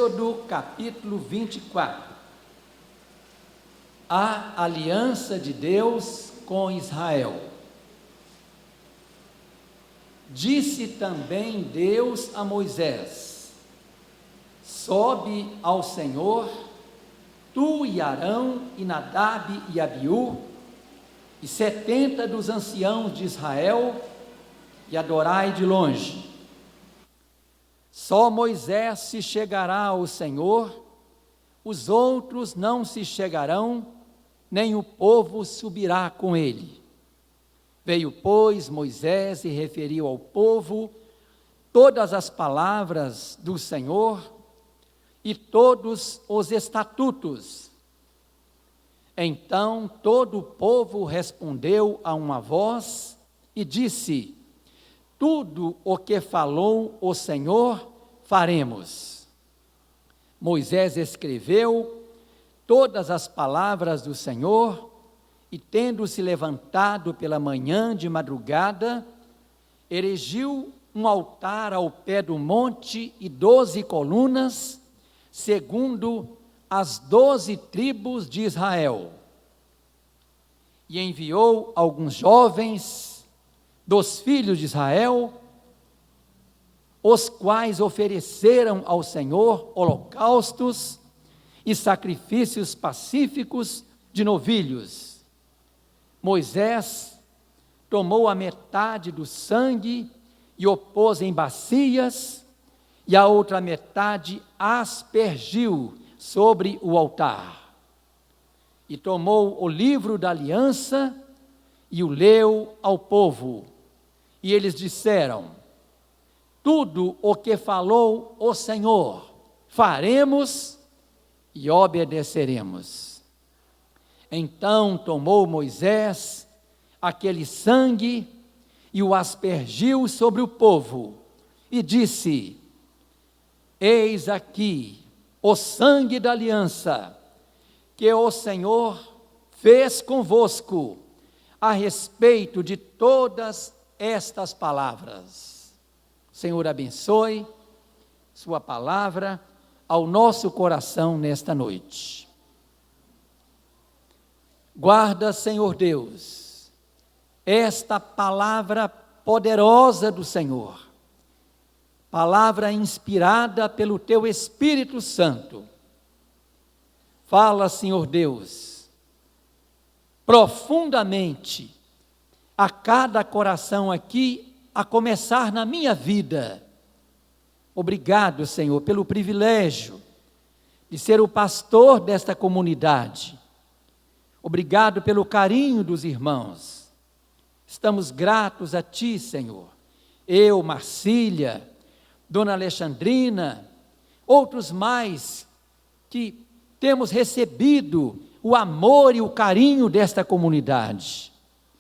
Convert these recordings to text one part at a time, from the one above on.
Êxodo capítulo 24. A aliança de Deus com Israel. Disse também Deus a Moisés: sobe ao Senhor, tu e Arão e Nadab e Abiú, e 70 dos anciãos de Israel, e adorai de longe. Só Moisés se chegará ao Senhor, os outros não se chegarão, nem o povo subirá com ele. Veio, pois, Moisés e referiu ao povo todas as palavras do Senhor e todos os estatutos. Então todo o povo respondeu a uma voz e disse: tudo o que falou o Senhor, faremos. Moisés escreveu todas as palavras do Senhor, e tendo-se levantado pela manhã de madrugada, erigiu um altar ao pé do monte e 12 colunas, segundo as 12 tribos de Israel. E enviou alguns jovens dos filhos de Israel, os quais ofereceram ao Senhor holocaustos e sacrifícios pacíficos de novilhos. Moisés tomou a metade do sangue e o pôs em bacias, e a outra metade aspergiu sobre o altar. E tomou o livro da aliança e o leu ao povo. E eles disseram: tudo o que falou o Senhor, faremos e obedeceremos. Então tomou Moisés aquele sangue e o aspergiu sobre o povo, e disse: eis aqui o sangue da aliança que o Senhor fez convosco a respeito de todas estas palavras. O Senhor abençoe sua palavra ao nosso coração nesta noite. Guarda, Senhor Deus, esta palavra poderosa do Senhor, palavra inspirada pelo Teu Espírito Santo. Fala, Senhor Deus, profundamente a cada coração aqui, a começar na minha vida. Obrigado, Senhor, pelo privilégio de ser o pastor desta comunidade. Obrigado pelo carinho dos irmãos. Estamos gratos a Ti, Senhor. Eu, Marcília, Dona Alexandrina, outros mais que temos recebido o amor e o carinho desta comunidade,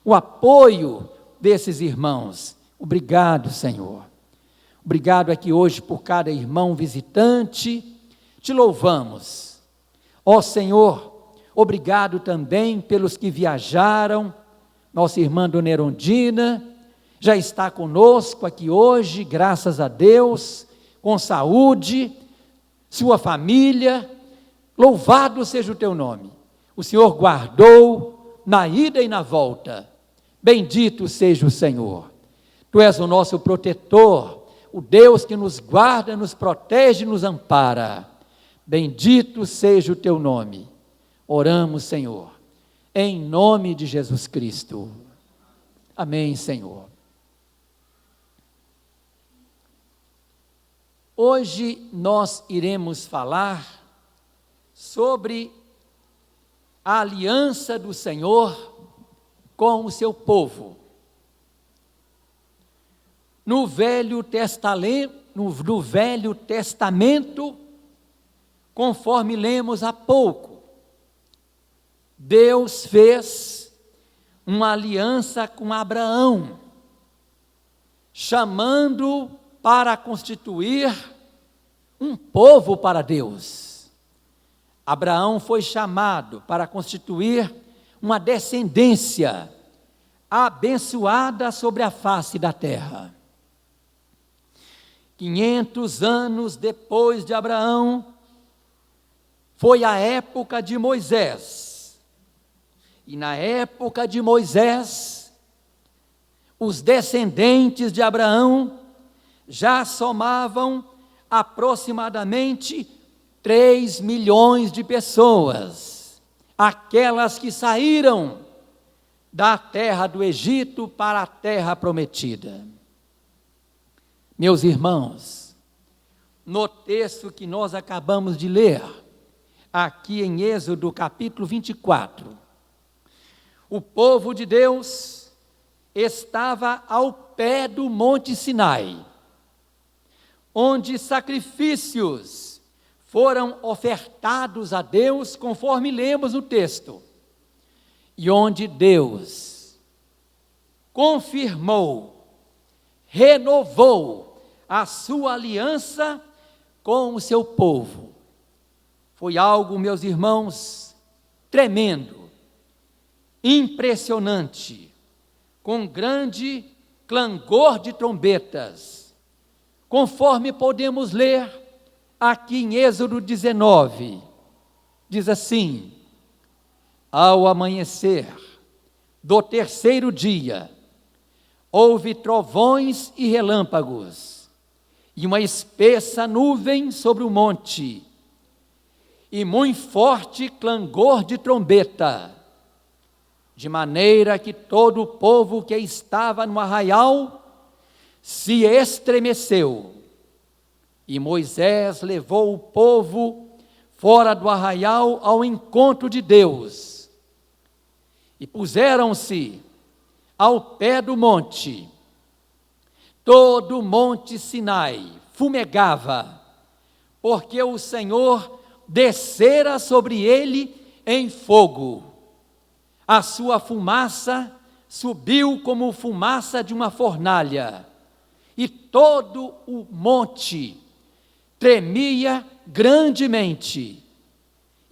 o apoio desses irmãos. Obrigado, Senhor. Obrigado aqui hoje por cada irmão visitante. Te louvamos. Ó Senhor, obrigado também pelos que viajaram. Nossa irmã Dona Erondina já está conosco aqui hoje, graças a Deus, com saúde, sua família. Louvado seja o Teu nome. O Senhor guardou na ida e na volta. Bendito seja o Senhor. Tu és o nosso protetor, o Deus que nos guarda, nos protege e nos ampara. Bendito seja o Teu nome. Oramos, Senhor, em nome de Jesus Cristo. Amém, Senhor. Hoje nós iremos falar sobre a aliança do Senhor com o seu povo. No Velho Testamento, conforme lemos há pouco, Deus fez uma aliança com Abraão, chamando para constituir um povo para Deus. Abraão foi chamado para constituir uma descendência abençoada sobre a face da terra. 500 anos depois de Abraão, foi a época de Moisés. E na época de Moisés, os descendentes de Abraão já somavam aproximadamente 3 milhões de pessoas, aquelas que saíram da terra do Egito para a terra prometida. Meus irmãos, no texto que nós acabamos de ler, aqui em Êxodo capítulo 24, o povo de Deus estava ao pé do Monte Sinai, onde sacrifícios foram ofertados a Deus, conforme lemos no texto, e onde Deus confirmou, renovou a sua aliança com o seu povo. Foi algo, meus irmãos, tremendo, impressionante, com grande clangor de trombetas, conforme podemos ler aqui em Êxodo 19, diz assim: ao amanhecer do terceiro dia, houve trovões e relâmpagos, e uma espessa nuvem sobre o monte, e muito forte clangor de trombeta, de maneira que todo o povo que estava no arraial se estremeceu. E Moisés levou o povo fora do arraial ao encontro de Deus. E puseram-se ao pé do monte. Todo o monte Sinai fumegava, porque o Senhor descera sobre ele em fogo. A sua fumaça subiu como fumaça de uma fornalha, e todo o monte tremia grandemente,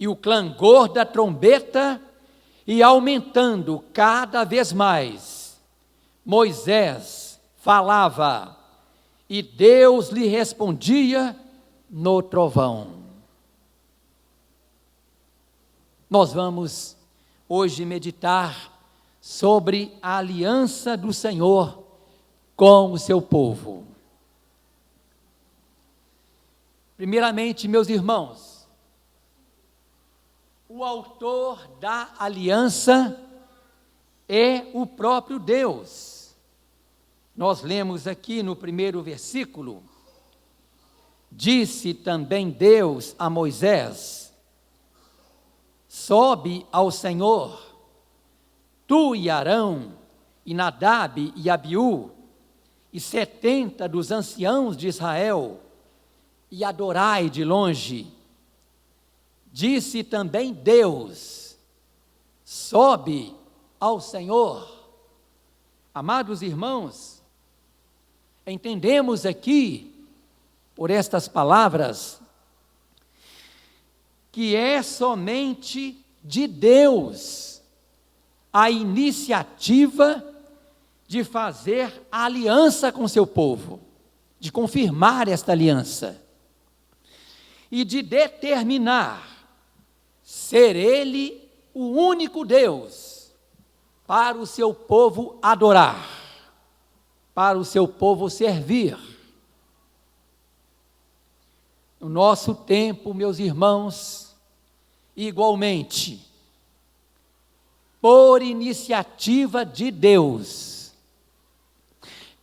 e o clangor da trombeta ia aumentando cada vez mais. Moisés falava, e Deus lhe respondia no trovão. Nós vamos hoje meditar sobre a aliança do Senhor com o seu povo. Primeiramente, meus irmãos, o autor da aliança é o próprio Deus. Nós lemos aqui no primeiro versículo: disse também Deus a Moisés: sobe ao Senhor, tu e Arão, e Nadab e Abiú, e 70 dos anciãos de Israel, e adorai de longe. Disse também Deus: sobe ao Senhor. Amados irmãos, entendemos aqui, por estas palavras, que é somente de Deus a iniciativa de fazer a aliança com seu povo, de confirmar esta aliança e de determinar ser Ele o único Deus para o seu povo adorar, para o seu povo servir. No nosso tempo, meus irmãos, igualmente, por iniciativa de Deus,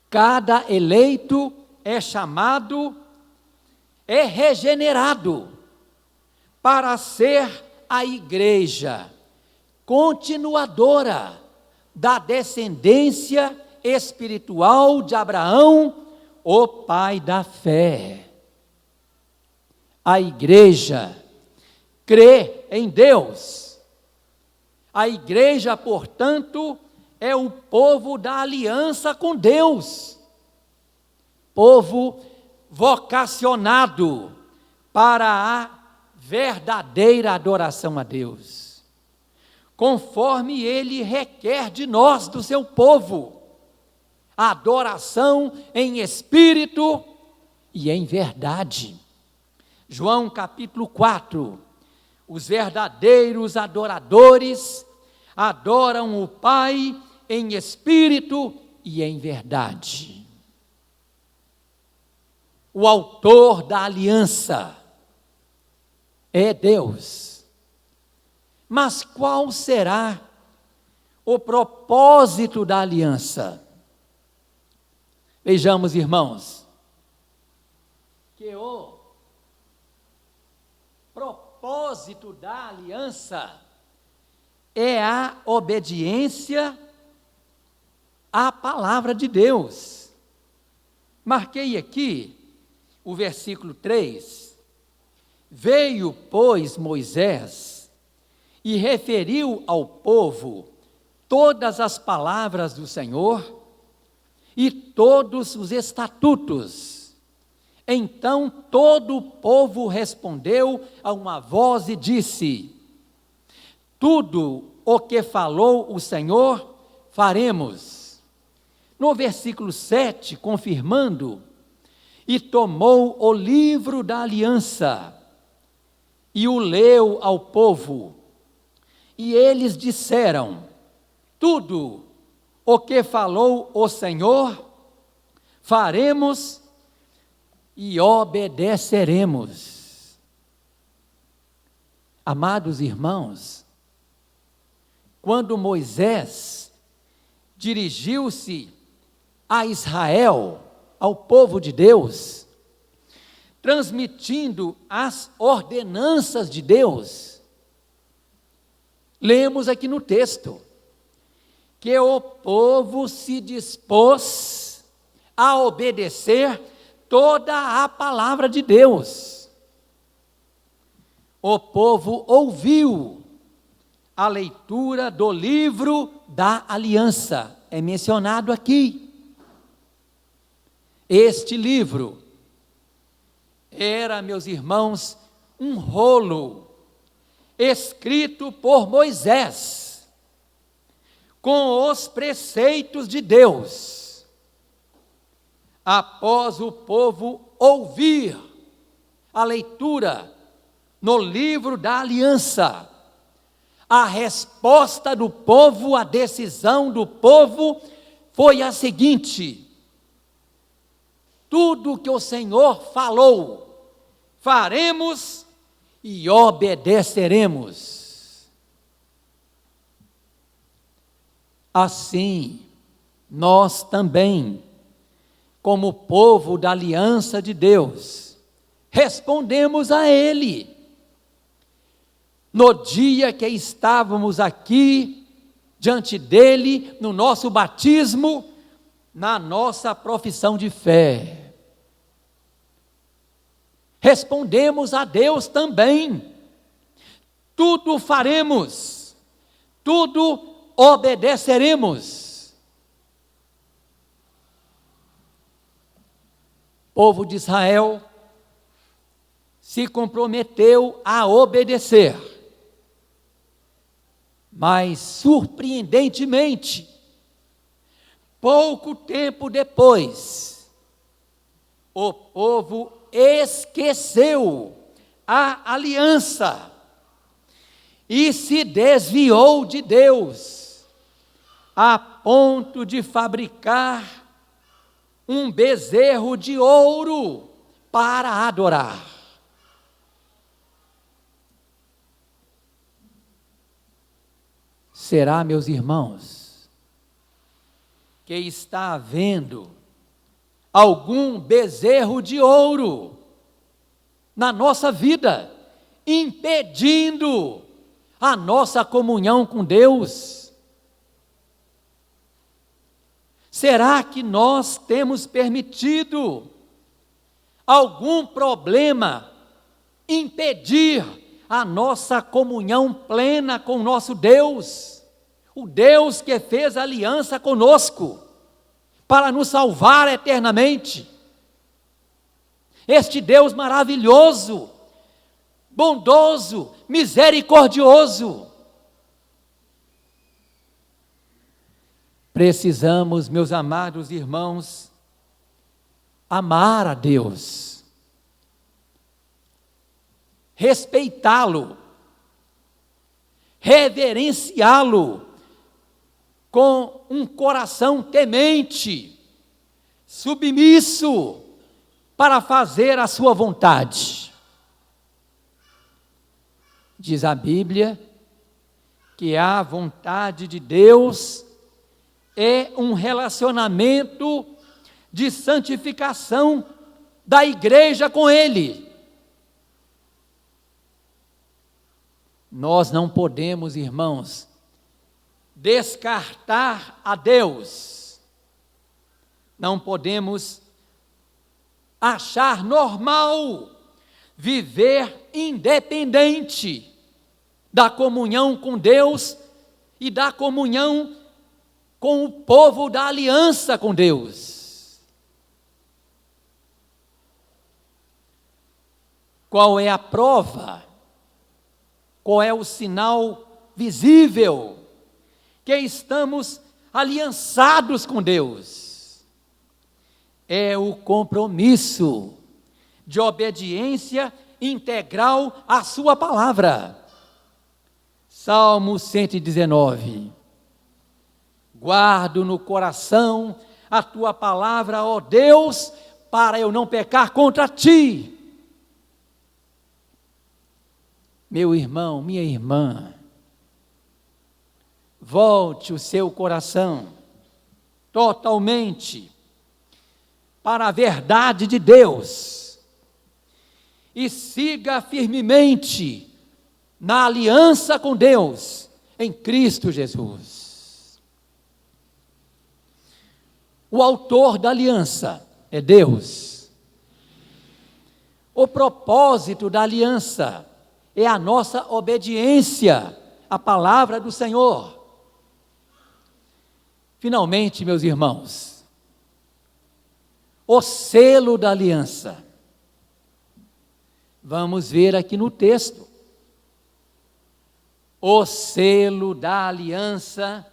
cada eleito é chamado, é regenerado para ser a igreja continuadora da descendência espiritual de Abraão, o pai da fé. A igreja crê em Deus. A igreja, portanto, é o povo da aliança com Deus, povo vocacionado para a verdadeira adoração a Deus, conforme Ele requer de nós, do seu povo, a adoração em espírito e em verdade. João capítulo 4, Os verdadeiros adoradores adoram o Pai em espírito e em verdade. O autor da aliança é Deus. Mas qual será o propósito da aliança? Vejamos, irmãos, que o propósito da aliança é a obediência à palavra de Deus. Marquei aqui o versículo 3. Veio, pois, Moisés e referiu ao povo todas as palavras do Senhor e todos os estatutos. Então todo o povo respondeu a uma voz e disse: tudo o que falou o Senhor, faremos. No versículo 7, confirmando, e tomou o livro da aliança e o leu ao povo. E eles disseram: tudo o que falou o Senhor, faremos e obedeceremos. Amados irmãos, quando Moisés dirigiu-se a Israel, ao povo de Deus, transmitindo as ordenanças de Deus, lemos aqui no texto que o povo se dispôs a obedecer toda a palavra de Deus. O povo ouviu a leitura do livro da aliança, é mencionado aqui. Este livro era, meus irmãos, um rolo escrito por Moisés, com os preceitos de Deus. Após o povo ouvir a leitura no livro da aliança, a resposta do povo, a decisão do povo foi a seguinte: tudo que o Senhor falou, faremos e obedeceremos. Assim, nós também, como povo da aliança de Deus, respondemos a Ele. No dia que estávamos aqui, diante dEle, no nosso batismo, na nossa profissão de fé, respondemos a Deus também. Tudo faremos, tudo obedeceremos. O povo de Israel se comprometeu a obedecer, mas surpreendentemente, pouco tempo depois, o povo esqueceu a aliança e se desviou de Deus, a ponto de fabricar um bezerro de ouro para adorar. Será, meus irmãos, que está havendo algum bezerro de ouro na nossa vida, impedindo a nossa comunhão com Deus? Será que nós temos permitido algum problema impedir a nossa comunhão plena com o nosso Deus? O Deus que fez aliança conosco para nos salvar eternamente. Este Deus maravilhoso, bondoso, misericordioso. Precisamos, meus amados irmãos, amar a Deus, respeitá-lo reverenciá-lo com um coração temente, submisso, para fazer a sua vontade. Diz a Bíblia que a vontade de Deus é um relacionamento de santificação da igreja com Ele. Nós não podemos, irmãos, descartar a Deus. Não podemos achar normal viver independente da comunhão com Deus e da comunhão com o povo da aliança com Deus. Qual é a prova? Qual é o sinal visível que estamos aliançados com Deus? É o compromisso de obediência integral à sua palavra. Salmo 119. Guardo no coração a tua palavra, ó Deus, para eu não pecar contra ti. Meu irmão, minha irmã, volte o seu coração totalmente para a verdade de Deus e siga firmemente na aliança com Deus em Cristo Jesus. O autor da aliança é Deus. O propósito da aliança é a nossa obediência à palavra do Senhor. Finalmente, meus irmãos, o selo da aliança. Vamos ver aqui no texto. O selo da aliança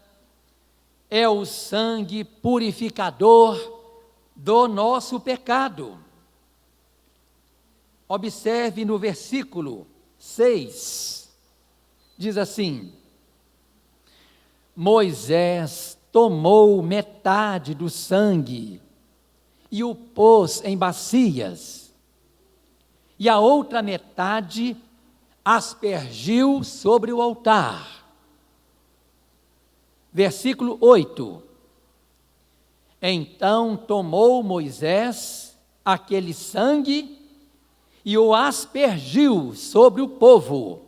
é o sangue purificador do nosso pecado. Observe no versículo 6, diz assim: Moisés tomou metade do sangue e o pôs em bacias, e a outra metade aspergiu sobre o altar. Versículo 8: Então tomou Moisés aquele sangue e o aspergiu sobre o povo,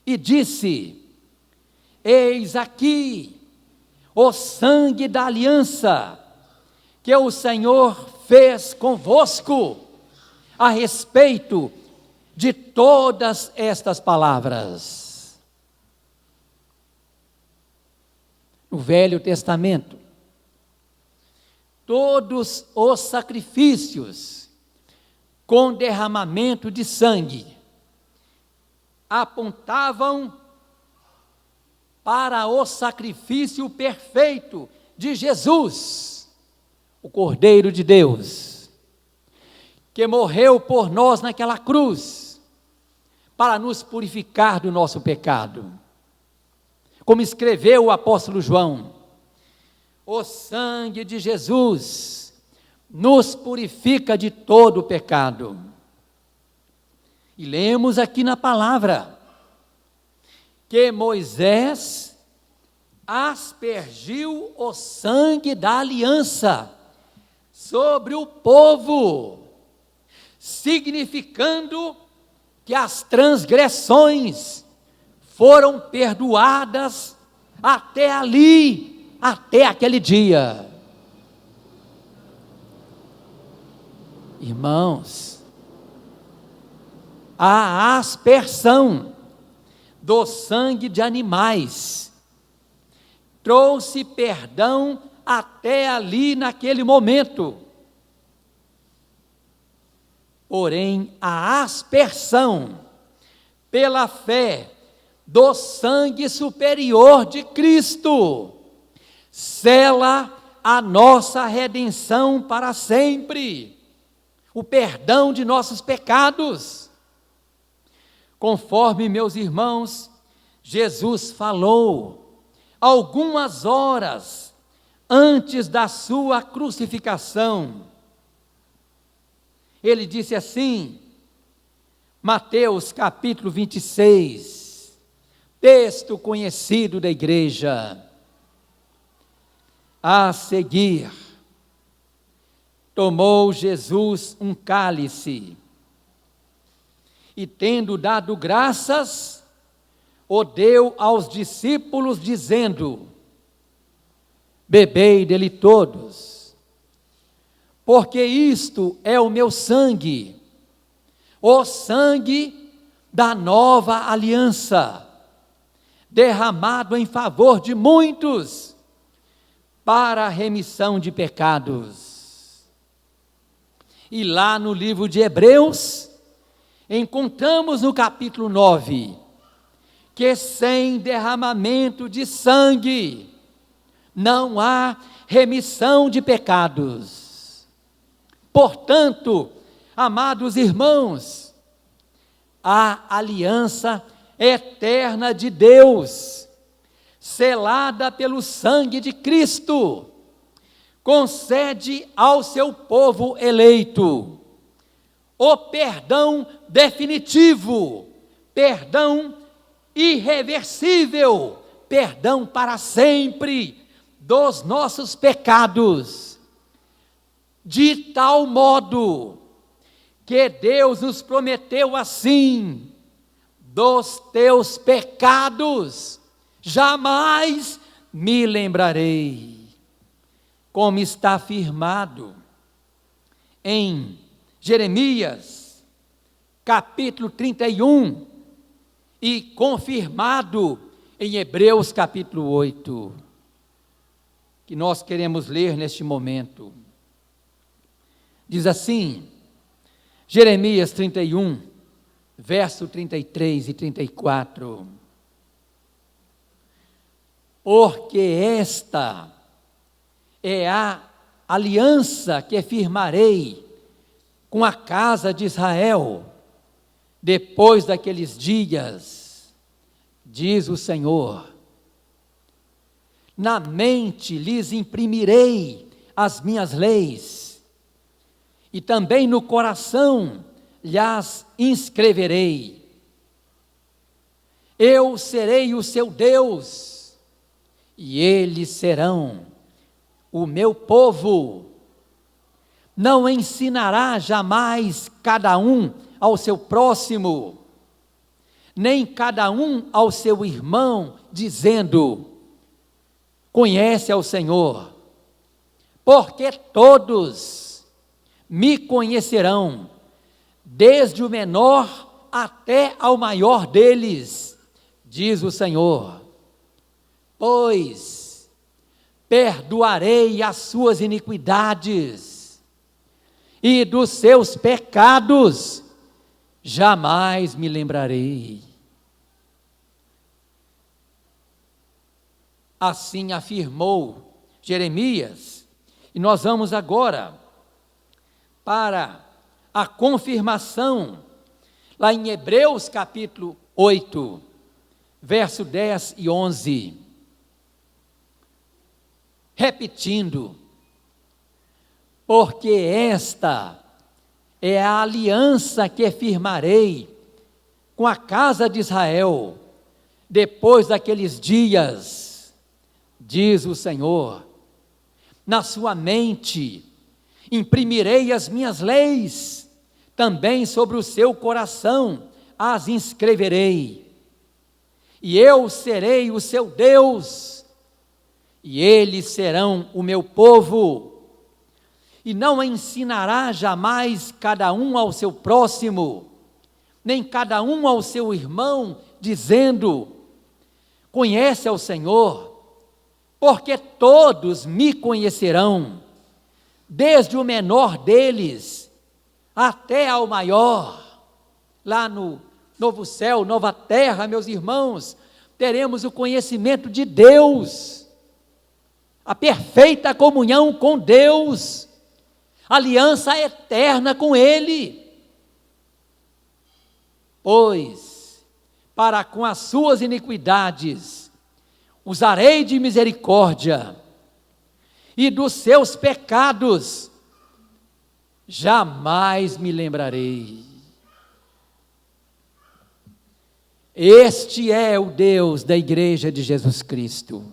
e disse: Eis aqui o sangue da aliança que o Senhor fez convosco a respeito de todas estas palavras. No Velho Testamento, todos os sacrifícios com derramamento de sangue apontavam para o sacrifício perfeito de Jesus, o Cordeiro de Deus, que morreu por nós naquela cruz, para nos purificar do nosso pecado. Como escreveu o apóstolo João: o sangue de Jesus nos purifica de todo o pecado. E lemos aqui na palavra que Moisés aspergiu o sangue da aliança sobre o povo, significando que as transgressões foram perdoadas até ali, até aquele dia. Irmãos, a aspersão do sangue de animais trouxe perdão até ali naquele momento. Porém, a aspersão pela fé do sangue superior de Cristo sela a nossa redenção para sempre, o perdão de nossos pecados. Conforme, meus irmãos, Jesus falou algumas horas antes da sua crucificação. Ele disse assim, Mateus capítulo 26, texto conhecido da igreja: a seguir, tomou Jesus um cálice, e tendo dado graças, o deu aos discípulos, dizendo: bebei dele todos, porque isto é o meu sangue, o sangue da nova aliança, derramado em favor de muitos, para a remissão de pecados. E lá no livro de Hebreus, encontramos no capítulo 9, que sem derramamento de sangue não há remissão de pecados. Portanto, amados irmãos, a aliança eterna de Deus, selada pelo sangue de Cristo, concede ao seu povo eleito o perdão definitivo, perdão irreversível, perdão para sempre dos nossos pecados, de tal modo que Deus nos prometeu assim: dos teus pecados jamais me lembrarei, como está afirmado em Jeremias capítulo 31 e confirmado em Hebreus capítulo 8, que nós queremos ler neste momento. Diz assim, Jeremias 31, verso 33 e 34: porque esta é a aliança que firmarei com a casa de Israel, depois daqueles dias, diz o Senhor. Na mente lhes imprimirei as minhas leis, e também no coração lhes inscreverei. Eu serei o seu Deus, e eles serão o meu povo. Não ensinará jamais cada um ao seu próximo, nem cada um ao seu irmão, dizendo: conhece ao Senhor, porque todos me conhecerão, desde o menor até ao maior deles, diz o Senhor. Pois perdoarei as suas iniquidades, e dos seus pecados jamais me lembrarei. Assim afirmou Jeremias, e nós vamos agora para a confirmação, lá em Hebreus capítulo 8, verso 10 e 11. Repetindo: porque esta é a aliança que firmarei com a casa de Israel, depois daqueles dias, diz o Senhor. Na sua mente imprimirei as minhas leis, também sobre o seu coração as inscreverei. E eu serei o seu Deus, e eles serão o meu povo. E não ensinará jamais cada um ao seu próximo, nem cada um ao seu irmão, dizendo: conhece ao Senhor, porque todos me conhecerão, desde o menor deles até ao maior. Lá no novo céu, nova terra, meus irmãos, teremos o conhecimento de Deus, a perfeita comunhão com Deus, aliança eterna com Ele. Pois para com as suas iniquidades usarei de misericórdia, e dos seus pecados jamais me lembrarei. Este é o Deus da Igreja de Jesus Cristo.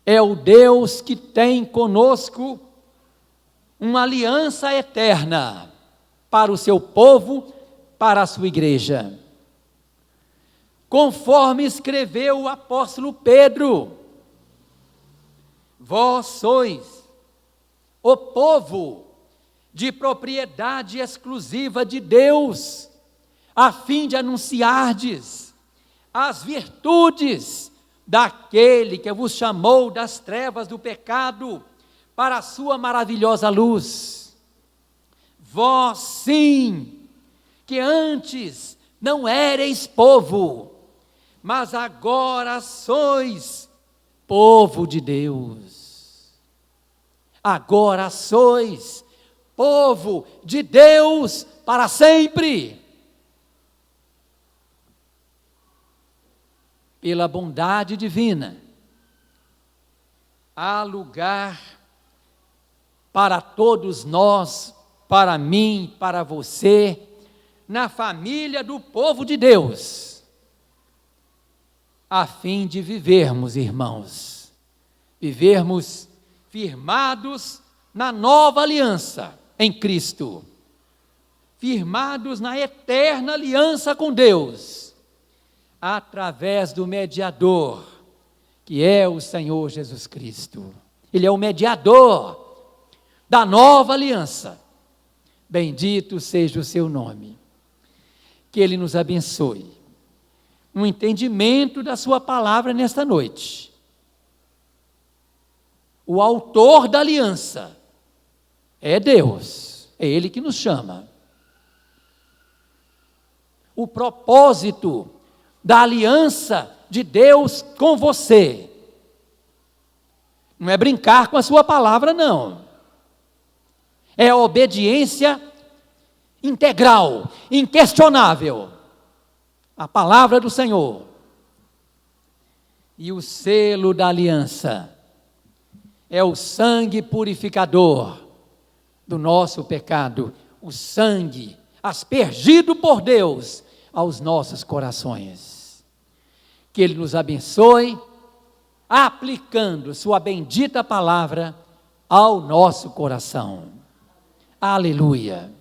É o Deus que tem conosco uma aliança eterna para o seu povo, para a sua igreja. Conforme escreveu o apóstolo Pedro: vós sois o povo de propriedade exclusiva de Deus, a fim de anunciardes as virtudes daquele que vos chamou das trevas do pecado para a sua maravilhosa luz. Vós sim, que antes não éreis povo, mas agora sois povo de Deus. Agora sois povo de Deus para sempre. Pela bondade divina, há lugar para todos nós, para mim, para você, na família do povo de Deus, a fim de vivermos, irmãos, vivermos firmados na nova aliança em Cristo, firmados na eterna aliança com Deus, através do mediador, que é o Senhor Jesus Cristo. Ele é o mediador da nova aliança. Bendito seja o seu nome. Que Ele nos abençoe. Um entendimento da sua palavra nesta noite. O autor da aliança é Deus. É Ele que nos chama. O propósito da aliança de Deus com você não é brincar com a sua palavra, não. É a obediência integral, inquestionável à palavra do Senhor. E o selo da aliança é o sangue purificador do nosso pecado, o sangue aspergido por Deus aos nossos corações. Que Ele nos abençoe, aplicando sua bendita palavra ao nosso coração. Aleluia.